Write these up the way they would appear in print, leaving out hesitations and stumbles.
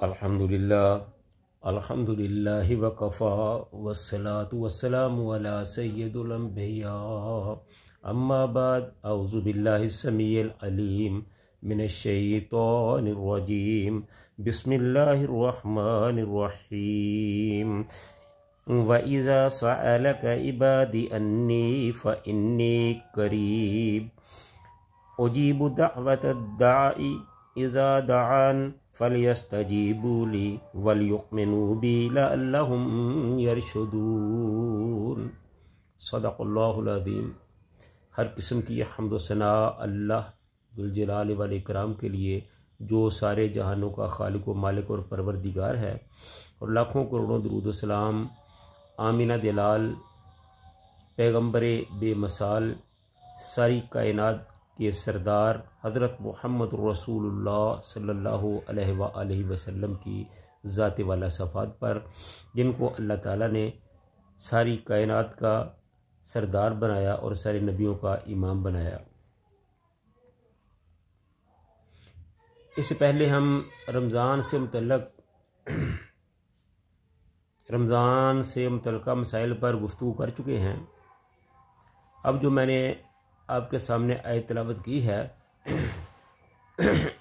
अल्हम्दुलिल्लाहि वकफ़ा वस्सलातु वस्सलामु अला सय्यिदिल अंबिया अम्मा बाद औज़ु बिल्लाहि समीइल अलीम मिनश शैतानिर रजीम बिस्मिल्लाहिर रहमानिर रहीम व इज़ा सअलक इबादी अन्नी फ़इन्नी क़रीब उजीबु दअवतद दाई इज़ा दआन फलयस्तजीबूली वलयुमिनू बी लअल्लहुम यरशुदून। सदक़ल्लाहुल अज़ीम। हर किस्म की हम्द व सना अल्लाह जुल जलाल वल इकराम के लिए जो सारे जहानों का खालिक व मालिक और परवरदिगार है, और लाखों करोड़ों दरूद व सलाम आमीना दिलाल पैगम्बरे बेमसाल सारी कायनात के सरदार हज़रत मुहम्मद रसूलुल्लाह सल्लल्लाहु अलैहि वसल्लम की ज़ात वाला सफ़ात पर, जिनको अल्लाह ताला ने सारी कायनात का सरदार बनाया और सारे नबियों का इमाम बनाया। इससे पहले हम रमज़ान से मुतल्लिक़ा मसाइल पर गुफ्तगू कर चुके हैं। अब जो मैंने आपके सामने आयत तिलावत की है,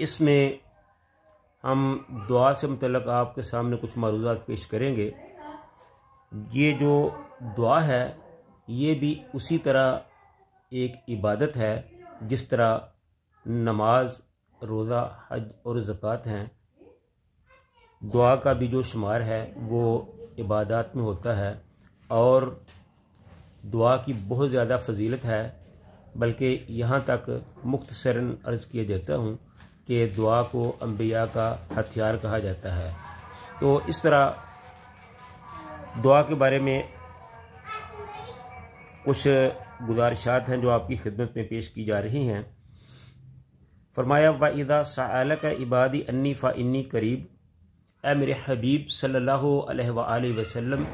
इसमें हम दुआ से मुतल्लिक़ आपके सामने कुछ मारूज़ात पेश करेंगे। ये जो दुआ है ये भी उसी तरह एक इबादत है जिस तरह नमाज, रोज़ा, हज और ज़कात हैं। दुआ का भी जो शुमार है वो इबादत में होता है, और दुआ की बहुत ज़्यादा फ़जीलत है। बल्कि यहाँ तक मुख्तसरन अर्ज़ किया देता हूँ कि दुआ को अंबिया का हथियार कहा जाता है। तो इस तरह दुआ के बारे में कुछ गुज़ारिशात हैं जो आपकी खिदमत में पेश की जा रही हैं। फरमाया व इज़ा सअलक इबादी अन्नी फ़इन्नी क़रीब, ए मेरे हबीब सल्लल्लाहु अलैहि वसल्लम,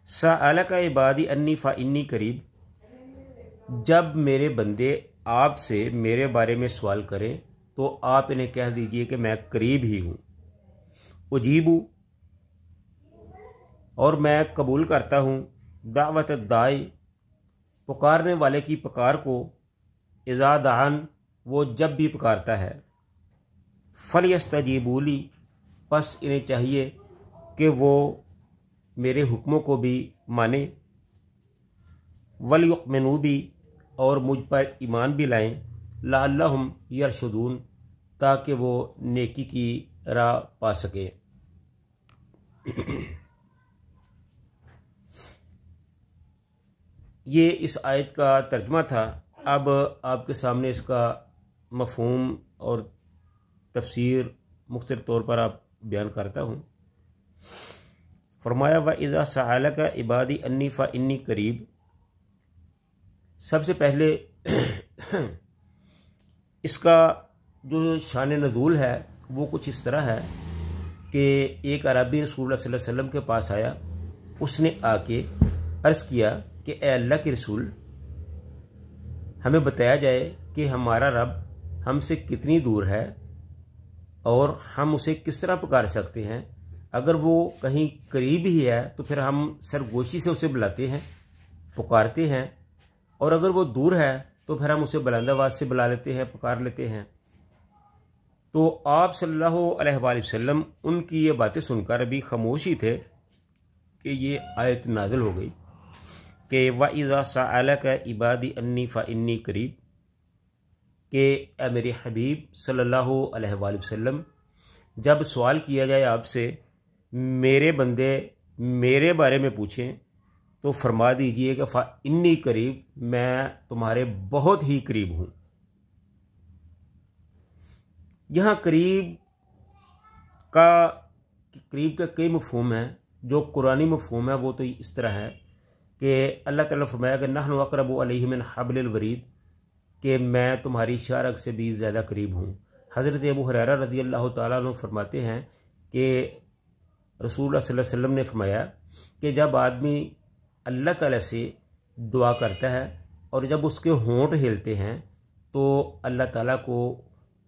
सअलक इबादी अन्नी फ़इन्नी क़रीब, जब मेरे बंदे आपसे मेरे बारे में सवाल करें तो आप इन्हें कह दीजिए कि मैं करीब ही हूँ। उजीबू, और मैं कबूल करता हूँ, दावत दाई, पुकारने वाले की पुकार को, इज़ा दान, वो जब भी पुकारता है, फलयस्तजीबूली, बस इन्हें चाहिए कि वो मेरे हुक्मों को भी माने, वलयुमिनू भी, और मुझ पर ईमान भी लाएं, लअल्लहुम यरशुदून, ताकि वो नेकी की राह पा सके। ये इस आयत का तर्जुमा था। अब आपके सामने इसका मफ़हूम और तफसीर मुख्तसर तौर पर आप बयान करता हूँ। फरमाया व इज़ा सअलक इबादी अन्नी फ़इन्नी क़रीब। सबसे पहले इसका जो शान नज़ूल है वो कुछ इस तरह है कि एक अरबी रसूल सल्लल्लाहु अलैहि वसल्लम के पास आया। उसने आके अर्ज़ किया कि ए अल्लाह के रसूल, हमें बताया जाए कि हमारा रब हमसे कितनी दूर है और हम उसे किस तरह पुकार सकते हैं। अगर वो कहीं करीब ही है तो फिर हम सरगोशी से उसे बुलाते हैं, पुकारते हैं, और अगर वो दूर है तो फिर हम उसे बुलंद आवाज़ से बुला लेते हैं, पुकार लेते हैं। तो आप सल्लल्लाहु अलैहि वसल्लम उनकी ये बातें सुनकर अभी खामोश ही थे कि ये आयत नाज़िल हो गई कि व इज़ा सअलक इबादी अन्नी फ़इन्नी क़रीब, कि ए मेरे हबीब सल्लल्लाहु अलैहि वसल्लम, जब सवाल किया जाए आपसे, मेरे बंदे मेरे बारे में पूछें, तो फरमा दीजिए कि फ़इन्नी क़रीब, मैं तुम्हारे बहुत ही करीब हूँ। यहाँ करीब का कई मफ़हूम हैं। जो कुरानी मफ़हूम है वो तो इस तरह है कि अल्लाह ताला फरमाया कि नहनु अक़रबु अलैहि मिन हब्लिल वरीद, कि मैं तुम्हारी शारक से भी ज़्यादा करीब हूँ। हज़रत अबू हुरैरा रज़ियल्लाहु ताला अन्हु फरमाते हैं कि रसूलुल्लाह सल्लल्लाहु अलैहि वसल्लम ने फरमाया कि जब आदमी अल्लाह ताला से दुआ करता है और जब उसके होंठ हिलते हैं तो अल्लाह ताला को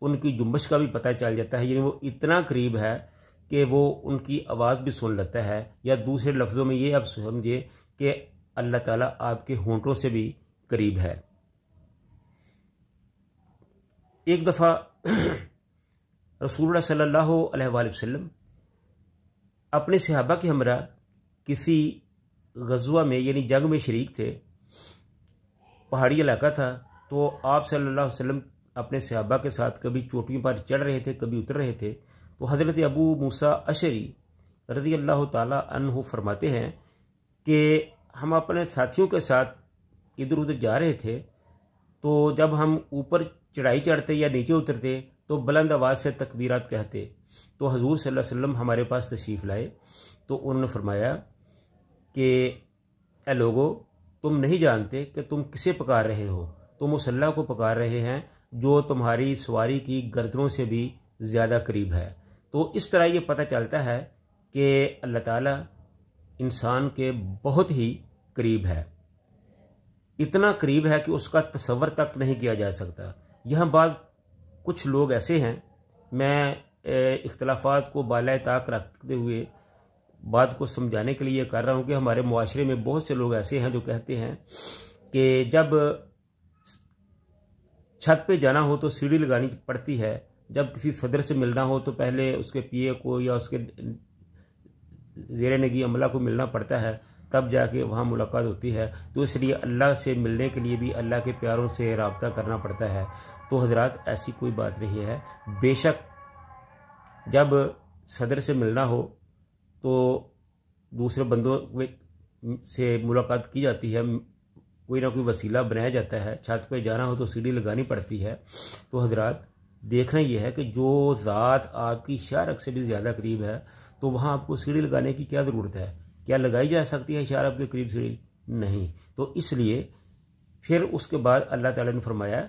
उनकी जुम्बश का भी पता चल जाता है, यानी वो इतना करीब है कि वो उनकी आवाज़ भी सुन लेता है। या दूसरे लफ्ज़ों में ये आप समझे कि अल्लाह ताला आपके होंठों से भी करीब है। एक दफ़ा रसूलुल्लाह सल्लल्लाहु अलैहि वसल्लम अपने सहाबा के हमरा किसी गज़वा में यानी जंग में शरीक थे, पहाड़ी इलाका था। तो आप सल्लल्लाहु अलैहि वसल्लम अपने सहाबा के साथ कभी चोटियों पर चढ़ रहे थे, कभी उतर रहे थे। तो हज़रत अबू मूसा अशरी रज़ी अल्लाह ताला अन्हु फरमाते हैं कि हम अपने साथियों के साथ इधर उधर जा रहे थे, तो जब हम ऊपर चढ़ाई चढ़ते या नीचे उतरते तो बुलंद आवाज़ से तकबीरात कहते। तो हजूर सल्लल्लाहु अलैहि वसल्लम हमारे पास तशरीफ़ लाए तो उन्होंने फरमाया कि ए लोगो, तुम नहीं जानते कि तुम किसे पुकार रहे हो, तुम उस अल्लाह को पुकार रहे हैं जो तुम्हारी सवारी की गर्दनों से भी ज़्यादा करीब है। तो इस तरह ये पता चलता है कि अल्लाह ताला इंसान के बहुत ही करीब है, इतना करीब है कि उसका तसव्वुर तक नहीं किया जा सकता। यहाँ बाद कुछ लोग ऐसे हैं, मैं इख्तलाफात को बालाए ताक रखते हुए बात को समझाने के लिए कर रहा हूँ कि हमारे मुआशरे में बहुत से लोग ऐसे हैं जो कहते हैं कि जब छत पे जाना हो तो सीढ़ी लगानी पड़ती है, जब किसी सदर से मिलना हो तो पहले उसके पीए को या उसके ज़ेरे नगी अमला को मिलना पड़ता है, तब जाके वहाँ मुलाकात होती है। तो इसलिए अल्लाह से मिलने के लिए भी अल्लाह के प्यारों से रब्ता करना पड़ता है। तो हजरात ऐसी कोई बात नहीं है। बेशक जब सदर से मिलना हो तो दूसरे बंदों से मुलाकात की जाती है, कोई ना कोई वसीला बनाया जाता है। छत पे जाना हो तो सीढ़ी लगानी पड़ती है। तो हजरात देखना यह है कि जो ज़ात आपकी शारक से भी ज़्यादा करीब है तो वहाँ आपको सीढ़ी लगाने की क्या ज़रूरत है? क्या लगाई जा सकती है शारक के करीब सीढ़ी? नहीं। तो इसलिए फिर उसके बाद अल्लाह ताला ने फरमाया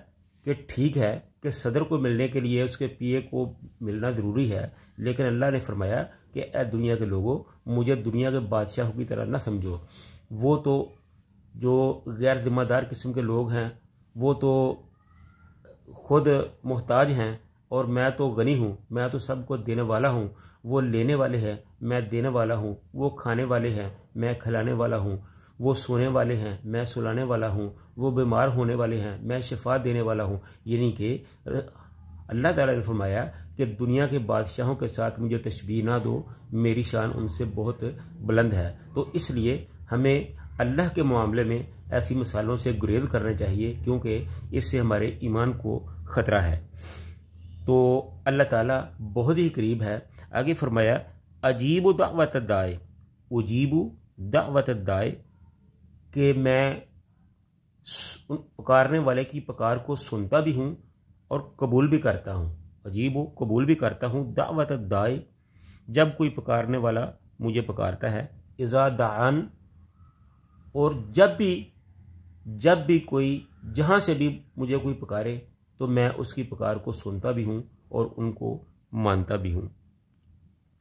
कि ठीक है कि सदर को मिलने के लिए उसके पीए को मिलना ज़रूरी है, लेकिन अल्लाह ने फरमाया कि ए दुनिया के लोगों, मुझे दुनिया के बादशाहों की तरह ना समझो। वो तो जो गैर ज़िम्मेदार किस्म के लोग हैं वो तो खुद मोहताज हैं और मैं तो गनी हूँ, मैं तो सबको देने वाला हूँ। वो लेने वाले हैं, मैं देने वाला हूँ। वो खाने वाले हैं, मैं खिलाने वाला हूँ। वो सोने वाले हैं, मैं सुलाने वाला हूँ। वो बीमार होने वाले हैं, मैं शिफा देने वाला हूँ। यानी कि अल्लाह ताला ने फरमाया कि दुनिया के बादशाहों के साथ मुझे तशबीह ना दो, मेरी शान उनसे बहुत बुलंद है। तो इसलिए हमें अल्लाह के मामले में ऐसी मिसालों से गुरेज करना चाहिए, क्योंकि इससे हमारे ईमान को ख़तरा है। तो अल्लाह ताला बहुत ही करीब है। आगे फरमाया अजीबु दावत दाए, उजीबु दावत दाए, कि मैं पुकारने वाले की पुकार को सुनता भी हूँ और कबूल भी करता हूँ। अजीबु कबूल भी करता हूँ, दावत दाए, जब कोई पुकारने वाला मुझे पुकारता है। इज़ा दान, और जब भी कोई जहाँ से भी मुझे कोई पुकारे तो मैं उसकी पुकार को सुनता भी हूँ और उनको मानता भी हूँ,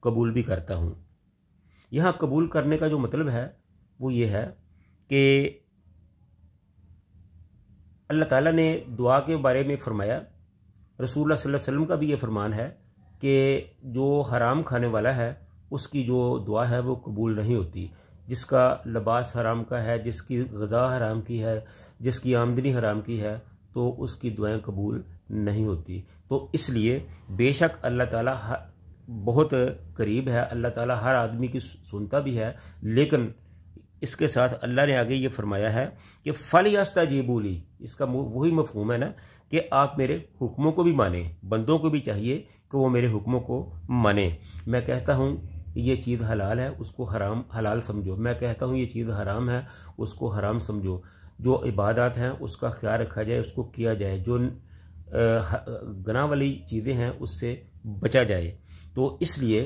कबूल भी करता हूँ। यहाँ कबूल करने का जो मतलब है वो ये है कि अल्लाह ताला ने दुआ के बारे में फरमाया, रसूलुल्लाह सल्लल्लाहु अलैहि वसल्लम का भी ये फरमान है कि जो हराम खाने वाला है उसकी जो दुआ है वो कबूल नहीं होती। जिसका लिबास हराम का है, जिसकी ग़िज़ा हराम की है, जिसकी आमदनी हराम की है, तो उसकी दुआएं कबूल नहीं होती। तो इसलिए बेशक अल्लाह ताला बहुत करीब है, अल्लाह ताला हर आदमी की सुनता भी है, लेकिन इसके साथ अल्लाह ने आगे ये फरमाया है कि फलियस्तजीबूली, इसका वही मफ़हूम है ना कि आप मेरे हुक्मों को भी माने। बंदों को भी चाहिए कि वो मेरे हुक्मों को माने। मैं कहता हूँ ये चीज़ हलाल है, उसको हराम हलाल समझो। मैं कहता हूँ ये चीज़ हराम है, उसको हराम समझो। जो इबादत हैं उसका ख्याल रखा जाए, उसको किया जाए। जो गुनाह वाली चीज़ें हैं उससे बचा जाए। तो इसलिए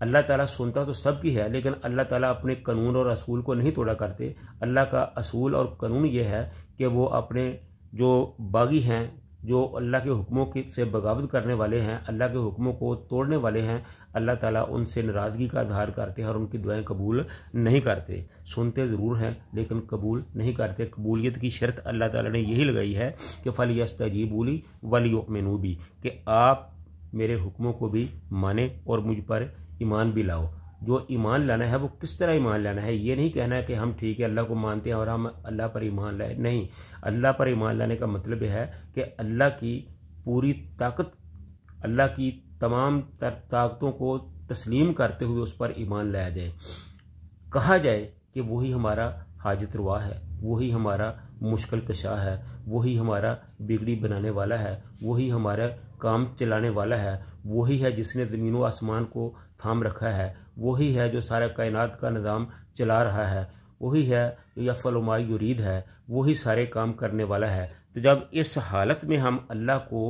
अल्लाह ताला सुनता तो सब की है, लेकिन अल्लाह ताला अपने कानून और असूल को नहीं तोड़ा करते। अल्लाह का असूल और कानून ये है कि वो अपने जो बागी हैं, जो अल्लाह के हुक्मों की से बगावत करने वाले हैं, अल्लाह के हुक्मों को तोड़ने वाले हैं, अल्लाह ताला उनसे नाराज़गी का इज़हार करते हैं और उनकी दुआएं कबूल नहीं करते। सुनते ज़रूर हैं लेकिन कबूल नहीं करते। कबूलियत की शर्त अल्लाह ताला ने यही लगाई है कि फलियस्तजीबू ली वलियुमिनू बी, कि आप मेरे हुक्मों को भी माने और मुझ पर ईमान भी लाओ। जो ईमान लाना है वो किस तरह ईमान लाना है, ये नहीं कहना है कि हम ठीक है अल्लाह को मानते हैं और हम अल्लाह पर ईमान लाए, नहीं। अल्लाह पर ईमान लाने का मतलब है कि अल्लाह की पूरी ताकत, अल्लाह की तमाम ताकतों को तस्लीम करते हुए उस पर ईमान लाया जाए। कहा जाए कि वही हमारा हाजत रवा है, वही हमारा मुश्किल कशा है, वही हमारा बिगड़ी बनाने वाला है, वही हमारा काम चलाने वाला है, वही है जिसने ज़मीन व आसमान को थाम रखा है, वही है जो सारा कायनात का निज़ाम चला रहा है, वही है जो यफ़अलु मा युरीद है, वही सारे काम करने वाला है। तो जब इस हालत में हम अल्लाह को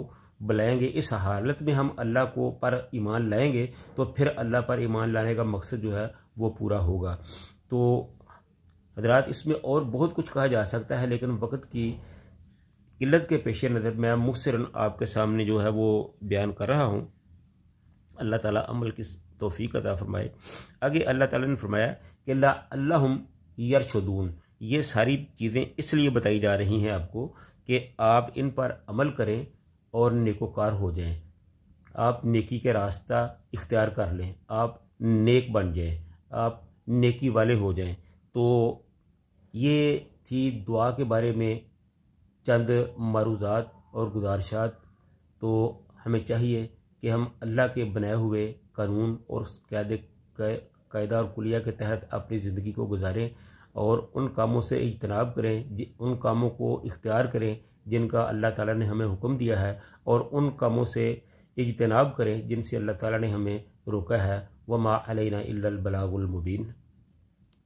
बुलाएंगे, इस हालत में हम अल्लाह को पर ईमान लाएंगे, तो फिर अल्लाह पर ईमान लाने का मकसद जो है वो पूरा होगा। तो हज़रात, इसमें और बहुत कुछ कहा जा सकता है लेकिन वक्त की किल्लत के पेश नज़र मैं मुख्तसरन आपके सामने जो है वो बयान कर रहा हूँ। अल्लाह ताला अमल की तौफीक अता फरमाए। आगे अल्लाह ताला ने फरमाया कि लअल्लहुम यरशुदून। ये सारी चीज़ें इसलिए बताई जा रही हैं आपको कि आप इन पर अमल करें और नेकोकार हो जाएं, आप नेकी के रास्ता इख्तियार कर लें, आप नेक बन जाएं, आप नेकी वाले हो जाएं। तो ये थी दुआ के बारे में चंद मरूज़ात और गुजारिशात। तो हमें चाहिए कि हम अल्लाह के बनाए हुए कानून और कायदा और कुलिया के तहत अपनी ज़िंदगी को गुजारें और उन कामों से इज्तनाब करें, उन कामों को इख्तियार करें जिनका अल्लाह ताला ने हमें हुक्म दिया है, और उन कामों से इज्तनाब करें जिनसे अल्लाह ताला ने हमें रोका है। वमा अलैना इल्लल बलागुल मुबीन।